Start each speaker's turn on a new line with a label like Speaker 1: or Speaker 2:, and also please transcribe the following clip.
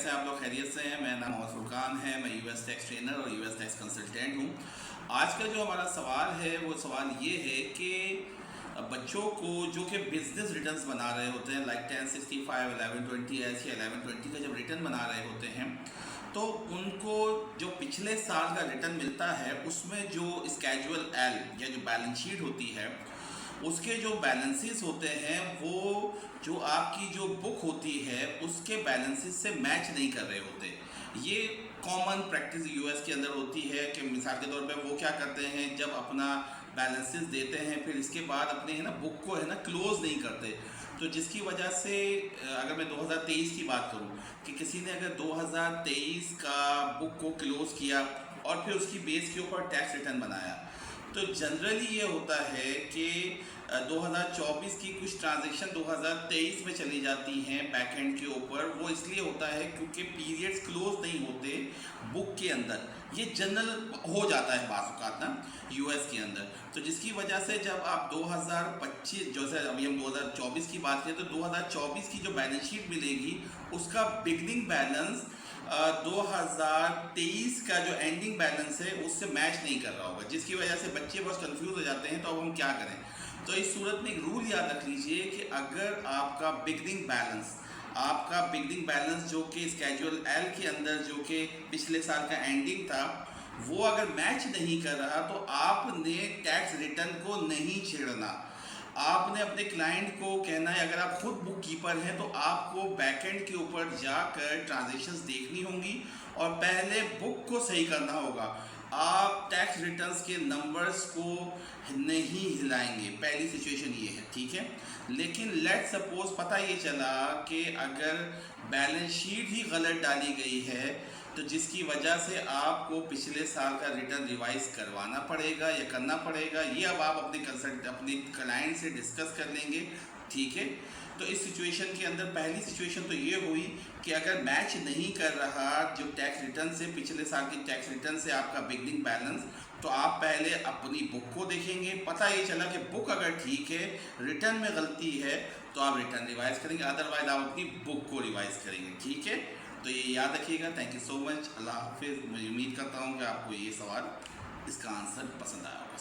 Speaker 1: कैसे हैं आप लोग? खैरियत से हैं? मेरा नाम मोहम्मद फुरकान है। मैं यूएस टैक्स ट्रेनर और यूएस टैक्स कंसल्टेंट हूँ। आज का जो हमारा सवाल है वो सवाल ये है कि बच्चों को जो कि बिजनेस रिटर्न्स बना रहे होते हैं, लाइक 1065, 1120 ऐसे 1120 का जब रिटर्न बना रहे होते हैं, तो उनको जो पिछले साल का रिटर्न मिलता है उसमें जो स्केजुअल एल या जो बैलेंस शीट होती है उसके जो बैलेंसेस होते हैं वो जो आपकी जो बुक होती है उसके बैलेंसेस से मैच नहीं कर रहे होते। ये कॉमन प्रैक्टिस यूएस के अंदर होती है कि मिसाल के तौर पे वो क्या करते हैं, जब अपना बैलेंसेस देते हैं फिर इसके बाद अपने है ना बुक को है ना क्लोज नहीं करते। तो जिसकी वजह से अगर मैं 2023 की बात करूं कि किसी ने अगर 2023 का बुक को क्लोज किया और फिर उसकी बेस के ऊपर टैक्स रिटर्न बनाया, तो जनरली ये होता है कि 2024 की कुछ ट्रांजैक्शन 2023 में चली जाती हैं बैक एंड के ऊपर। वो इसलिए होता है क्योंकि पीरियड्स क्लोज नहीं होते बुक के अंदर। ये जनरल हो जाता है बाज़ ना यूएस के अंदर। तो जिसकी वजह से जब आप 2025 जैसे अभी हम 2024 की बात करें तो 2024 की जो बैलेंस शीट मिलेगी उसका बिगनिंग बैलेंस 2023 का जो एंडिंग बैलेंस है उससे मैच नहीं कर रहा होगा, जिसकी वजह से बच्चे बहुत कंफ्यूज हो जाते हैं। तो अब हम क्या करें? तो इस सूरत में एक रूल याद रख लीजिए कि अगर आपका बिगनिंग बैलेंस जो कि स्केजुअल एल के अंदर जो कि पिछले साल का एंडिंग था वो अगर मैच नहीं कर रहा तो आपने टैक्स रिटर्न को नहीं छेड़ना। आपने अपने क्लाइंट को कहना है, अगर आप खुद बुक कीपर हैं तो आपको बैकएंड के ऊपर जाकर ट्रांजैक्शंस देखनी होंगी और पहले बुक को सही करना होगा। आप टैक्स रिटर्न्स के नंबर्स को नहीं हिलाएंगे, पहली सिचुएशन ये है, ठीक है। लेकिन लेट सपोज पता ये चला कि अगर बैलेंस शीट ही गलत डाली गई है तो जिसकी वजह से आपको पिछले साल का रिटर्न रिवाइज करवाना पड़ेगा या करना पड़ेगा, ये अब आप अपने क्लाइंट से डिस्कस कर लेंगे, ठीक है। तो इस सिचुएशन के अंदर पहली सिचुएशन तो ये हुई कि अगर मैच नहीं कर रहा जो टैक्स रिटर्न से पिछले साल की टैक्स रिटर्न से आपका बिगनिंग बैलेंस, तो आप पहले अपनी बुक को देखेंगे। पता ये चला कि बुक अगर ठीक है, रिटर्न में गलती है, तो आप रिटर्न रिवाइज करेंगे, अदरवाइज आप अपनी बुक को रिवाइज करेंगे, ठीक है। तो ये याद रखिएगा। Thank you so much. अल्लाह हाफिज़। मैं उम्मीद करता हूँ कि आपको ये सवाल इसका आंसर पसंद आया होगा।